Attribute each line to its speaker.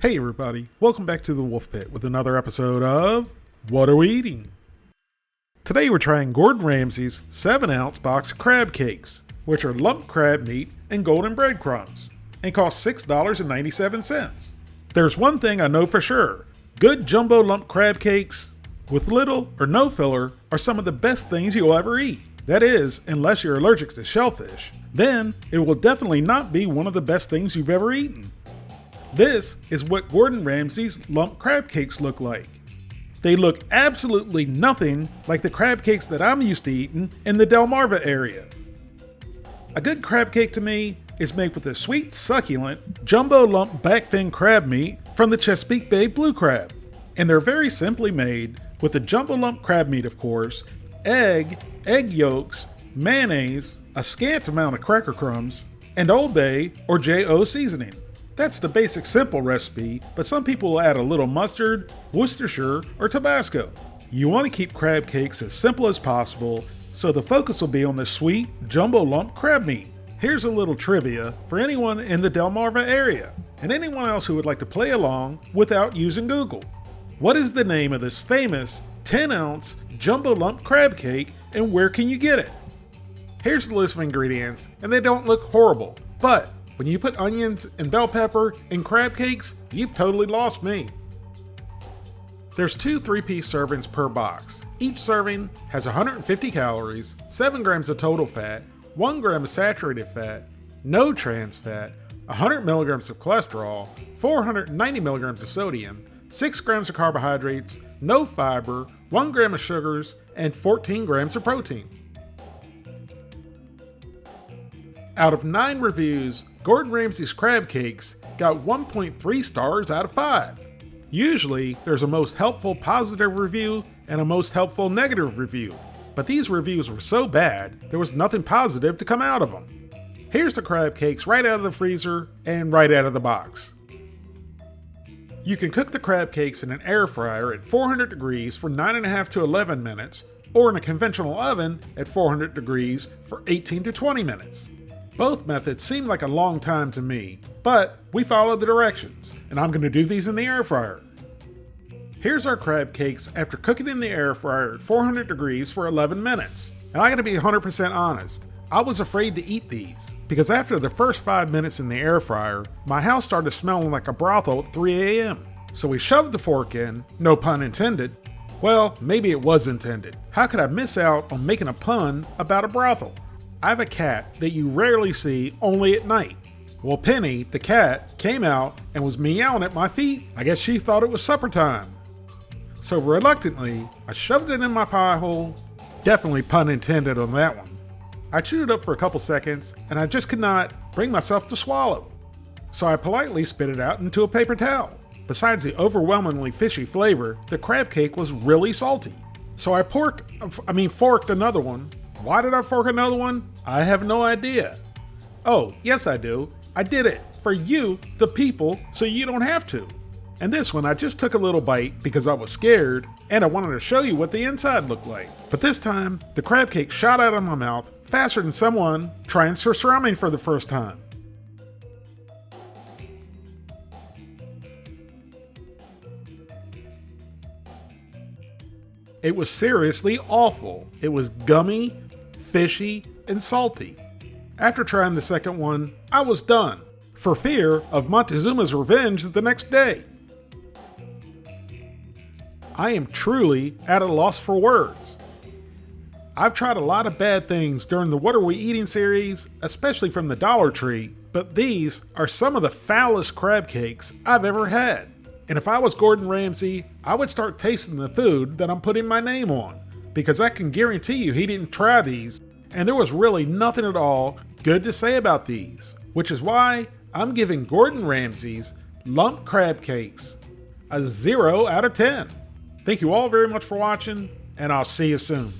Speaker 1: Hey everybody, welcome back to the Wolf Pit with another episode of What Are We Eating? Today we're trying Gordon Ramsay's 7-ounce box of crab cakes, which are lumped crab meat and golden breadcrumbs, and cost $6.97. There's one thing I know for sure, good jumbo lumped crab cakes with little or no filler are some of the best things you'll ever eat. That is, unless you're allergic to shellfish, then it will definitely not be one of the best things you've ever eaten. This is what Gordon Ramsay's lumped crab cakes look like. They look absolutely nothing like the crab cakes that I'm used to eating in the Delmarva area. A good crab cake to me is made with a sweet, succulent, jumbo lump back fin crab meat from the Chesapeake Bay blue crab. And they're very simply made with the jumbo lump crab meat, of course, egg yolks, mayonnaise, a scant amount of cracker crumbs, and Old Bay or J.O. seasoning. That's the basic simple recipe, but some people will add a little mustard, Worcestershire, or Tabasco. You want to keep crab cakes as simple as possible, so the focus will be on the sweet, jumbo lump crab meat. Here's a little trivia for anyone in the Delmarva area, and anyone else who would like to play along without using Google. What is the name of this famous 10-ounce jumbo lump crab cake, and where can you get it? Here's the list of ingredients, and they don't look horrible, but when you put onions and bell pepper in crab cakes, you've totally lost me. There's 2 3-piece servings per box. Each serving has 150 calories, 7 grams of total fat, 1 gram of saturated fat, no trans fat, 100 milligrams of cholesterol, 490 milligrams of sodium, 6 grams of carbohydrates, no fiber, 1 gram of sugars, and 14 grams of protein. Out of 9 reviews, Gordon Ramsay's crab cakes got 1.3 stars out of 5. Usually, there's a most helpful positive review and a most helpful negative review, but these reviews were so bad, there was nothing positive to come out of them. Here's the crab cakes right out of the freezer and right out of the box. You can cook the crab cakes in an air fryer at 400 degrees for 9.5 to 11 minutes, or in a conventional oven at 400 degrees for 18 to 20 minutes. Both methods seem like a long time to me, but we followed the directions, and I'm going to do these in the air fryer. Here's our crab cakes after cooking in the air fryer at 400 degrees for 11 minutes. And I gotta be 100% honest, I was afraid to eat these, because after the first 5 minutes in the air fryer, my house started smelling like a brothel at 3 a.m. So we shoved the fork in, no pun intended. Well, maybe it was intended. How could I miss out on making a pun about a brothel? I have a cat that you rarely see only at night. Well, Penny, the cat, came out and was meowing at my feet. I guess she thought it was supper time. So reluctantly, I shoved it in my pie hole. Definitely pun intended on that one. I chewed it up for a couple seconds and I just could not bring myself to swallow. So I politely spit it out into a paper towel. Besides the overwhelmingly fishy flavor, the crab cake was really salty. So I forked another one. Why did I fork another one? I have no idea. Oh, yes I do. I did it for you, the people, so you don't have to. And this one I just took a little bite because I was scared and I wanted to show you what the inside looked like. But this time, the crab cake shot out of my mouth faster than someone trying surströmming for the first time. It was seriously awful. It was gummy, fishy, and salty. After trying the second one, I was done, for fear of Montezuma's revenge the next day. I am truly at a loss for words. I've tried a lot of bad things during the What Are We Eating series, especially from the Dollar Tree, but these are some of the foulest crab cakes I've ever had. And if I was Gordon Ramsay, I would start tasting the food that I'm putting my name on, because I can guarantee you he didn't try these, and there was really nothing at all good to say about these, which is why I'm giving Gordon Ramsay's lumped crab cakes a 0 out of 10. Thank you all very much for watching, and I'll see you soon.